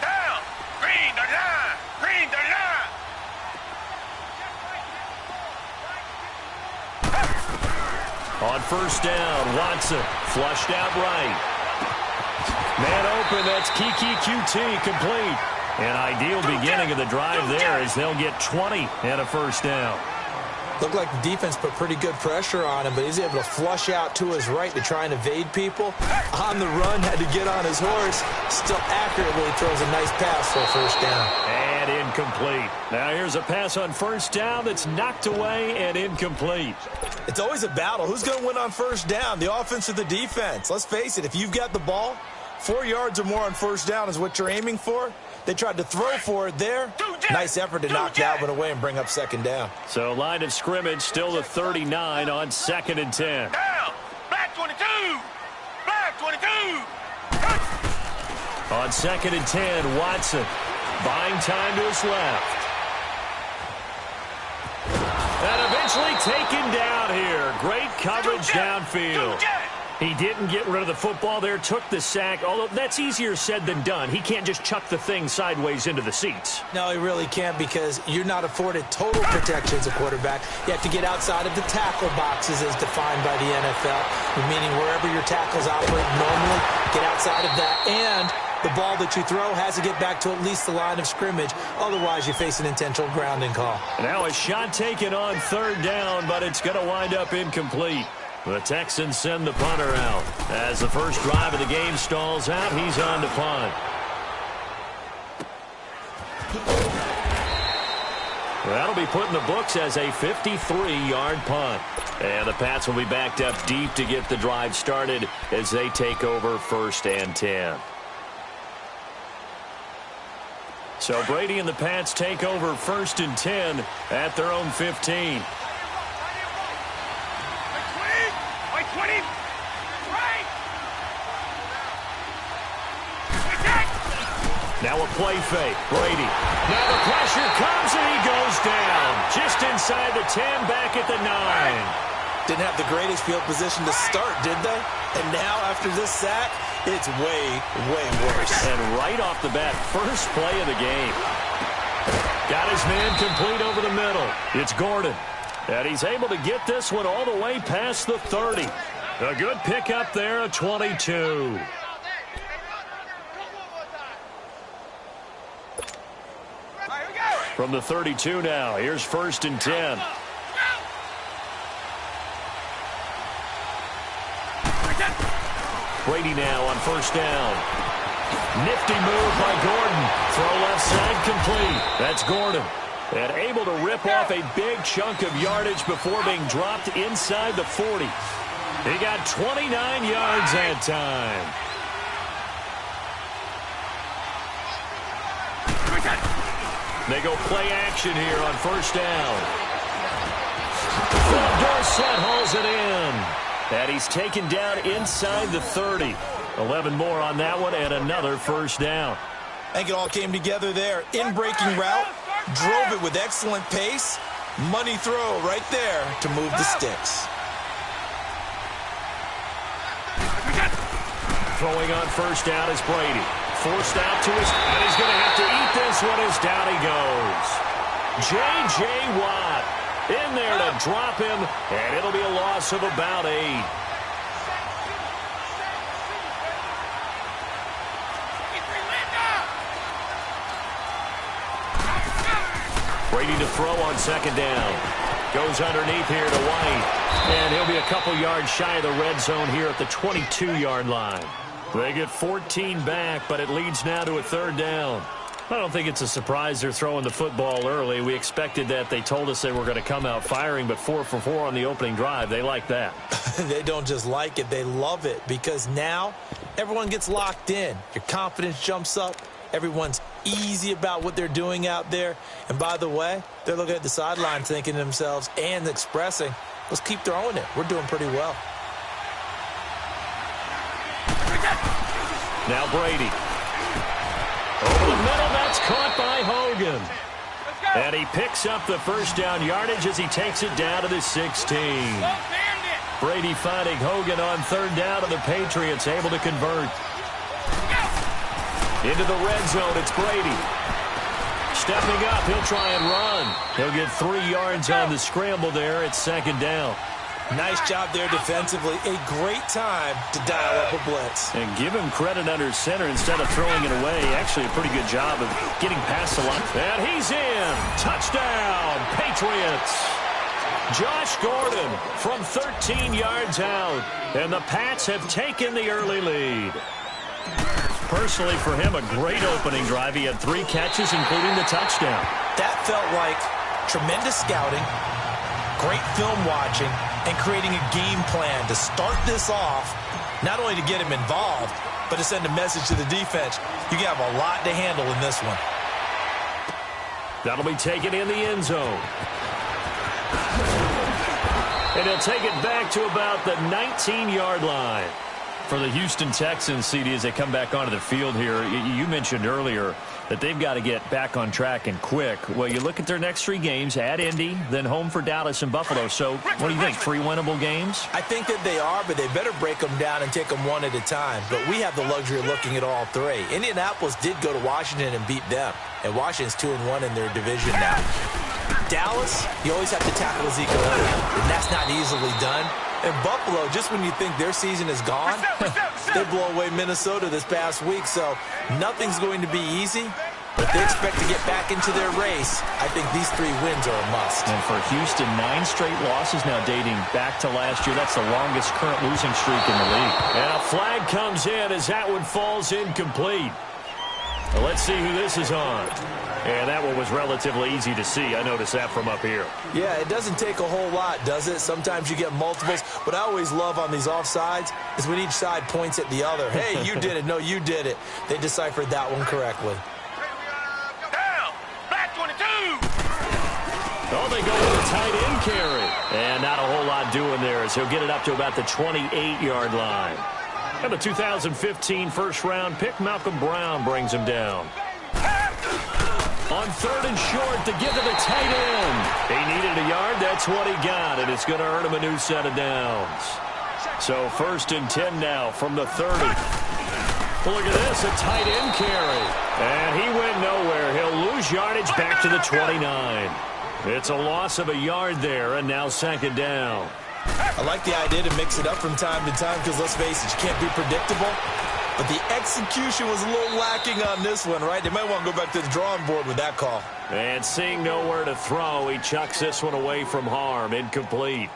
Down. Green the line. Green the line. On first down, Watson flushed out right. Man open, that's Kiki QT complete. An ideal beginning of the drive there as they'll get 20 and a first down. Looked like the defense put pretty good pressure on him, but he's able to flush out to his right to try and evade people. On the run, had to get on his horse. Still accurately throws a nice pass for a first down. And incomplete. Now here's a pass on first down that's knocked away and incomplete. It's always a battle. Who's going to win on first down, the offense or the defense? Let's face it, if you've got the ball, 4 yards or more on first down is what you're aiming for. They tried to throw for it there. Nice effort to knock that one away and bring up second down. So line of scrimmage still the 39 on 2nd and 10. Down. Black 22. Black 22. On 2nd and 10, Watson buying time to his left. And eventually taken down here. Great coverage downfield. He didn't get rid of the football there, took the sack, although that's easier said than done. He can't just chuck the thing sideways into the seats. No, he really can't because you're not afforded total protection as a quarterback. You have to get outside of the tackle boxes as defined by the NFL, meaning wherever your tackles operate normally, get outside of that. And the ball that you throw has to get back to at least the line of scrimmage. Otherwise, you face an intentional grounding call. Now a shot taken on 3rd down, but it's going to wind up incomplete. The Texans send the punter out. As the first drive of the game stalls out, he's on to punt. That'll be put in the books as a 53-yard punt. And the Pats will be backed up deep to get the drive started as they take over 1st and 10. So Brady and the Pats take over 1st and 10 at their own 15. Now a play fake. Brady. Now the pressure comes and he goes down. Just inside the 10, back at the 9. Didn't have the greatest field position to start, did they? And now after this sack, it's way, way worse. And right off the bat, first play of the game. Got his man complete over the middle. It's Gordon. And he's able to get this one all the way past the 30. A good pickup there, a 22. From the 32 now, here's 1st and 10. Brady now on 1st down. Nifty move by Gordon. Throw left side complete. That's Gordon. And able to rip off a big chunk of yardage before being dropped inside the 40. He got 29 yards that time. They go play action here on 1st down. Philip Dorsett hauls it in. And he's taken down inside the 30. 11 more on that one and another 1st down. I think it all came together there. In-breaking route, drove it with excellent pace. Money throw right there to move the sticks. Throwing on 1st down is Brady. Forced out to his, and he's going to have to eat this one as down he goes. J.J. Watt in there to drop him, and it'll be a loss of about 8. Brady to throw on 2nd down. Goes underneath here to White, and he'll be a couple yards shy of the red zone here at the 22-yard line. They get 14 back, but it leads now to a 3rd down. I don't think it's a surprise they're throwing the football early. We expected that. They told us they were going to come out firing, but 4 for 4 on the opening drive. They like that. They don't just like it. They love it because now everyone gets locked in. Your confidence jumps up. Everyone's easy about what they're doing out there. And by the way, they're looking at the sideline thinking to themselves and expressing, let's keep throwing it. We're doing pretty well. Now Brady. Over the middle, that's caught by Hogan. And he picks up the 1st down yardage as he takes it down to the 16. Brady finding Hogan on third down, and the Patriots able to convert. Into the red zone, it's Brady. Stepping up, he'll try and run. He'll get 3 yards on the scramble there. It's second down. Nice job there defensively. A great time to dial up a blitz. And give him credit under center instead of throwing it away. Actually, a pretty good job of getting past the line. And he's in. Touchdown, Patriots. Josh Gordon from 13 yards out. And the Pats have taken the early lead. Personally, for him, a great opening drive. He had 3 catches, including the touchdown. That felt like tremendous scouting, great film watching, and creating a game plan to start this off, not only to get him involved, but to send a message to the defense. You have a lot to handle in this one. That'll be taken in the end zone. And he'll take it back to about the 19-yard line. For the Houston Texans, CD, as they come back onto the field here, you mentioned earlier that they've got to get back on track and quick. Well, you look at their next 3 games, at Indy, then home for Dallas and Buffalo. So what do you think, 3 winnable games? I think that they are, but they better break them down and take them one at a time. But we have the luxury of looking at all 3. Indianapolis did go to Washington and beat them, and Washington's 2-1 in their division now. Dallas, you always have to tackle Ezekiel Elliott, and that's not easily done. And Buffalo, just when you think their season is gone, they blow away Minnesota this past week. So nothing's going to be easy, but they expect to get back into their race. I think these 3 wins are a must. And for Houston, 9 straight losses now dating back to last year. That's the longest current losing streak in the league. And a flag comes in as that one falls incomplete. Well, let's see who this is on. And that one was relatively easy to see. I noticed that from up here. Yeah, it doesn't take a whole lot, does it? Sometimes you get multiples. What I always love on these offsides is when each side points at the other. Hey, you did it. No, you did it. They deciphered that one correctly. Down. Black 22. Oh, they go with a tight end carry. And not a whole lot doing there as he'll get it up to about the 28-yard line. And the 2015 first-round pick, Malcolm Brown, brings him down. On third and short to give to the tight end. He needed a yard. That's what he got, and it's going to earn him a new set of downs. So 1st and 10 now from the 30. Well, look at this, a tight end carry. And he went nowhere. He'll lose yardage back to the 29. It's a loss of a yard there, and now 2nd down. I like the idea to mix it up from time to time because, let's face it, you can't be predictable. But the execution was a little lacking on this one, right? They might want to go back to the drawing board with that call. And seeing nowhere to throw, he chucks this one away from harm. Incomplete.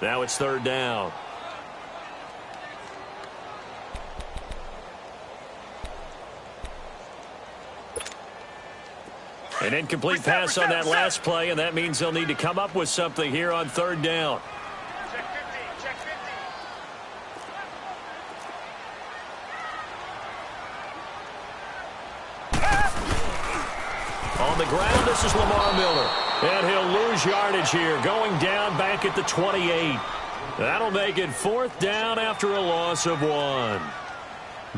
Now it's 3rd down. An incomplete pass on that last play, and that means they'll need to come up with something here on 3rd down. On the ground, this is Lamar Miller. And he'll lose yardage here, going down back at the 28. That'll make it 4th down after a loss of 1.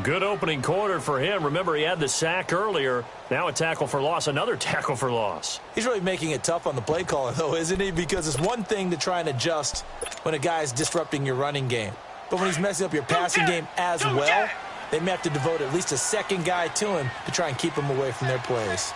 Good opening quarter for him. Remember, he had the sack earlier. Now a tackle for loss, another tackle for loss. He's really making it tough on the play caller, though, isn't he? Because it's one thing to try and adjust when a guy is disrupting your running game. But when he's messing up your passing game as well, they may have to devote at least a 2nd guy to him to try and keep him away from their plays.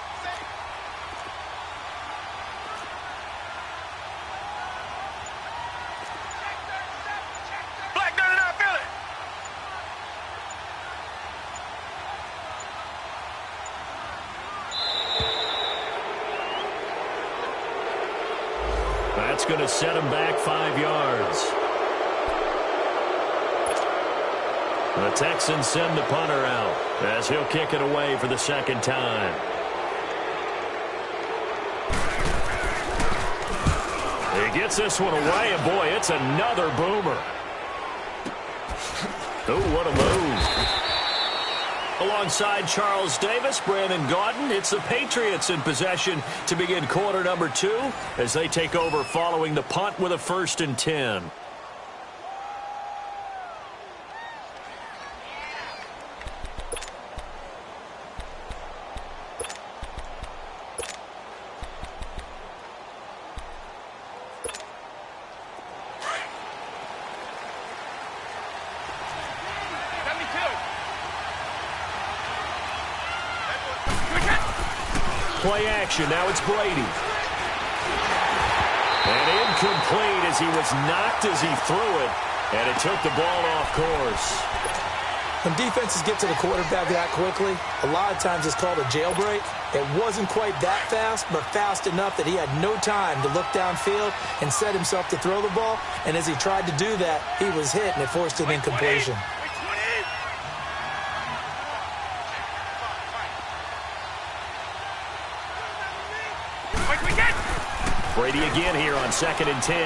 That's going to set him back 5 yards. The Texans send the punter out as he'll kick it away for the 2nd time. He gets this one away, and boy, it's another boomer. Oh, what a move. Alongside Charles Davis, Brandon Gaudin, it's the Patriots in possession to begin quarter number 2 as they take over following the punt with a 1st and 10. Play action. Now it's Brady. And incomplete as he was knocked as he threw it. And it took the ball off course. When defenses get to the quarterback that quickly, a lot of times it's called a jailbreak. It wasn't quite that fast, but fast enough that he had no time to look downfield and set himself to throw the ball. And as he tried to do that, he was hit, and it forced an incompletion. Brady again here on 2nd and 10.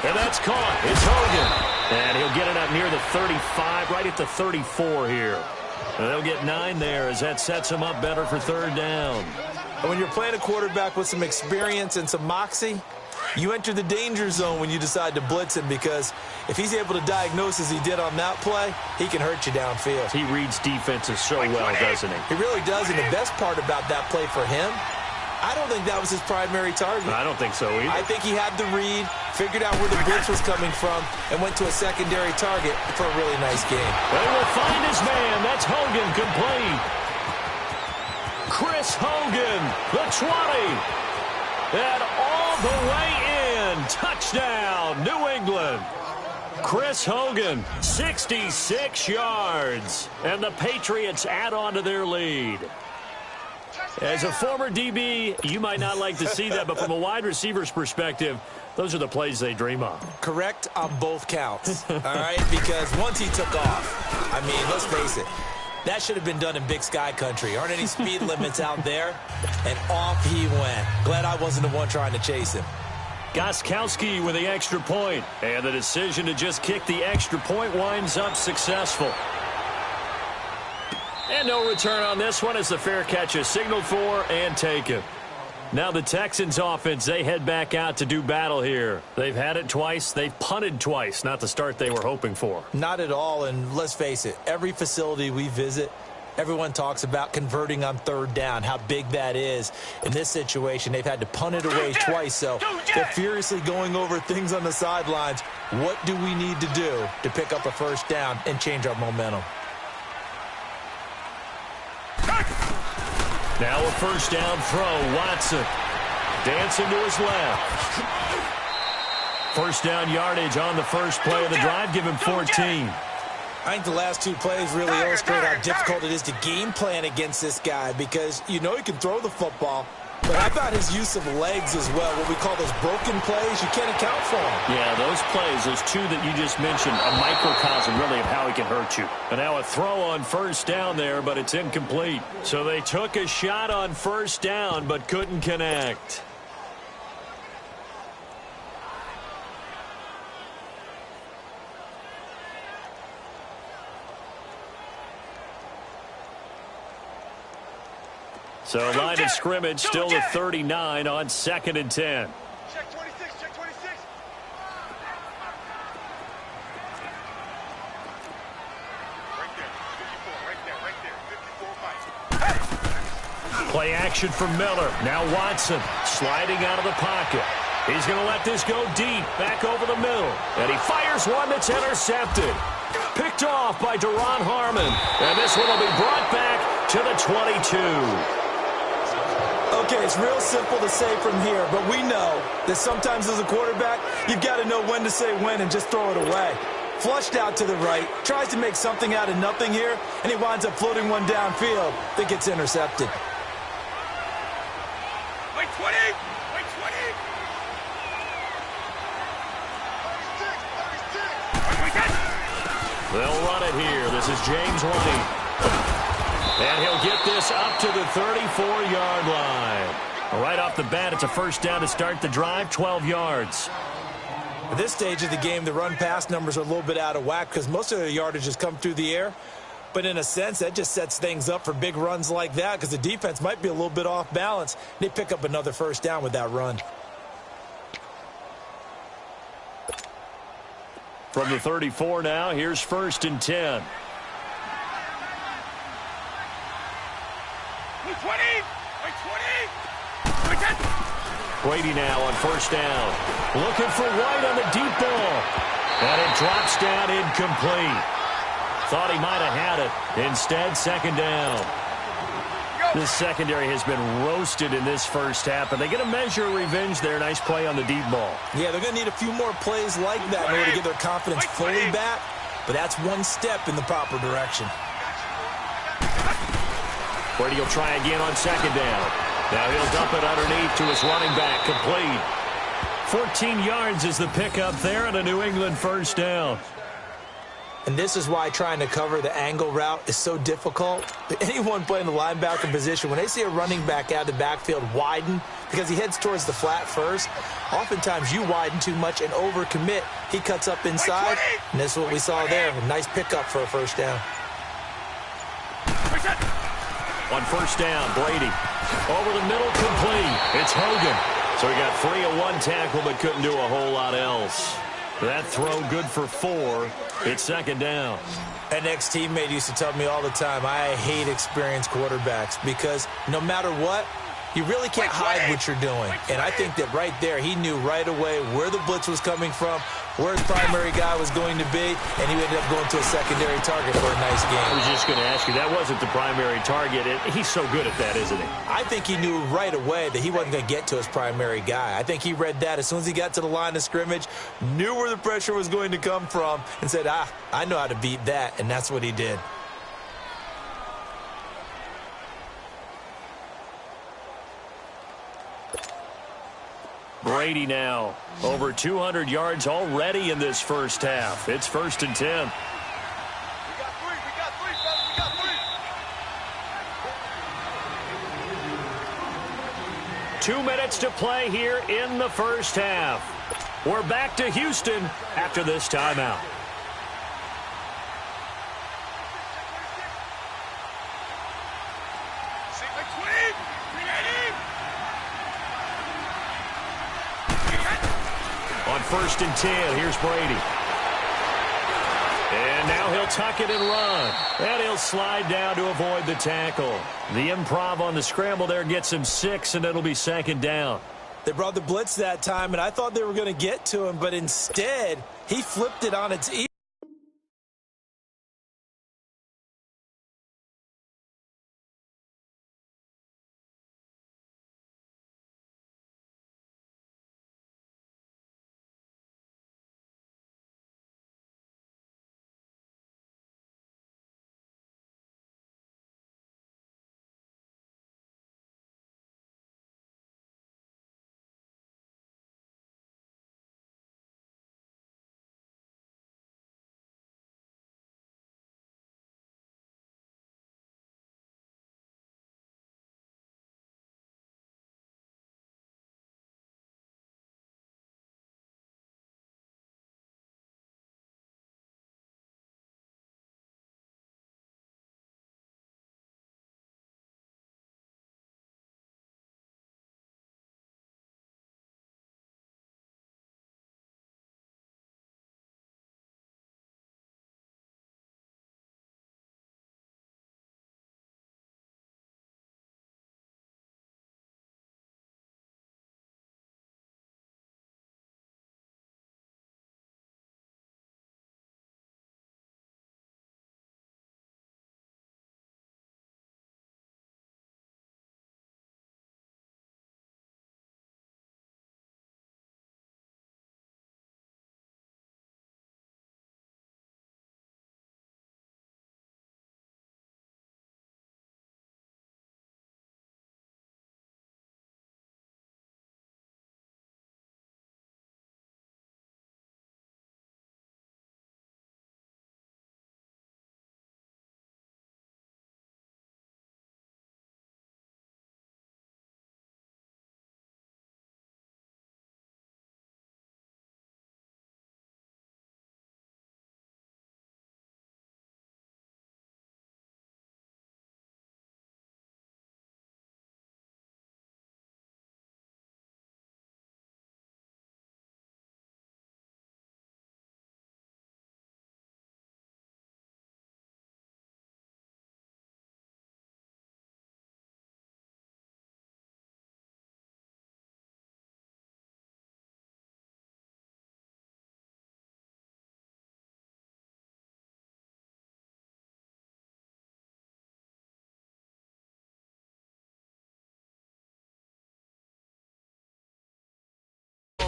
And that's caught. It's Hogan. And he'll get it up near the 35, right at the 34 here. And they'll get 9 there as that sets him up better for 3rd down. And when you're playing a quarterback with some experience and some moxie, you enter the danger zone when you decide to blitz him, because if he's able to diagnose as he did on that play, he can hurt you downfield. He reads defenses so well, doesn't he? He really does, and the best part about that play for him, I don't think that was his primary target. I don't think so either. I think he had the read, figured out where the blitz was coming from, and went to a secondary target for a really nice game. They will find his man. That's Hogan, complete. Chris Hogan, the 20. And all the way in. Touchdown, New England. Chris Hogan, 66 yards. And the Patriots add on to their lead. As a former DB, you might not like to see that, but from a wide receiver's perspective, those are the plays they dream of. Correct on both counts, all right? Because once he took off, I mean, let's face it, that should have been done in Big Sky country. Aren't any speed limits out there? And off he went. Glad I wasn't the one trying to chase him. Gostkowski with the extra point, and the decision to just kick the extra point winds up successful. And no return on this one as the fair catch is signaled for and taken. Now the Texans offense, they head back out to do battle here. They've had it twice. They've punted twice. Not the start they were hoping for. Not at all, and let's face it, every facility we visit, everyone talks about converting on 3rd down, how big that is. In this situation, they've had to punt it away twice, so they're furiously going over things on the sidelines. What do we need to do to pick up a 1st down and change our momentum? Now a 1st down throw. Watson dancing to his left. 1st down yardage on the first play of the drive. Give him 14. I think the last 2 plays really illustrate how difficult it is to game plan against this guy, because you know he can throw the football, but how about his use of legs as well? What we call those broken plays, you can't account for them. Yeah, those plays, those 2 that you just mentioned, a microcosm really of how he can hurt you. And now a throw on 1st down there, but it's incomplete. So they took a shot on 1st down, but couldn't connect. So line of scrimmage still to 39 on 2nd and 10. Check 26, check 26. Right there, 54, right there. Play action from Miller. Now Watson sliding out of the pocket. He's going to let this go deep, back over the middle. And he fires one that's intercepted. Picked off by Deron Harmon. And this one will be brought back to the 22. Okay, it's real simple to say from here, but we know that sometimes as a quarterback, you've got to know when to say when and just throw it away. Flushed out to the right, tries to make something out of nothing here, and he winds up floating one downfield that gets intercepted. Wait, 20! Wait, 20! They'll run it here. This is James White. And he'll get this up to the 34-yard line. Right off the bat, it's a 1st down to start the drive, 12 yards. At this stage of the game, the run-pass numbers are a little bit out of whack because most of the yardage has come through the air. But in a sense, that just sets things up for big runs like that because the defense might be a little bit off balance. They pick up another 1st down with that run. From the 34 now, here's 1st and 10. 20! Wait, 20! Brady now on 1st down. Looking for White on the deep ball. And it drops down incomplete. Thought he might have had it. Instead, 2nd down. Go! This secondary has been roasted in this first half, and they get a measure of revenge there. Nice play on the deep ball. Yeah, they're going to need a few more plays like that in order to get their confidence fully back, but that's one step in the proper direction. Brady will try again on second down. Now he'll dump it underneath to his running back, complete. 14 yards is the pickup there and a New England first down. And this is why trying to cover the angle route is so difficult. Anyone playing the linebacker position, when they see a running back out of the backfield widen because he heads towards the flat first, oftentimes you widen too much and overcommit. He cuts up inside, and this is what we saw there. A nice pickup for a first down. On first down, Brady. Over the middle, complete. It's Hogan. So he got free of one tackle but couldn't do a whole lot else. That throw good for 4. It's second down. An ex-teammate used to tell me all the time, I hate experienced quarterbacks because no matter what, you really can't hide what you're doing. And I think that right there, he knew right away where the blitz was coming from, where his primary guy was going to be, and he ended up going to a secondary target for a nice game. I was just going to ask you, that wasn't the primary target. He's so good at that, isn't he? I think he knew right away that he wasn't going to get to his primary guy. I think he read that as soon as he got to the line of scrimmage, knew where the pressure was going to come from, and said, I know how to beat that, and that's what he did. Brady now over 200 yards already in this first half. It's 1st and 10. We got three, fellas, we got 3. 2 minutes to play here in the first half. We're back to Houston after this timeout. On 1st and 10, here's Brady. And now he'll tuck it and run. And he'll slide down to avoid the tackle. The improv on the scramble there gets him 6, and it'll be second down. They brought the blitz that time, and I thought they were going to get to him, but instead, he flipped it on its ear.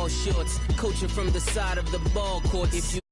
shorts, coaching from the side of the ball court. If you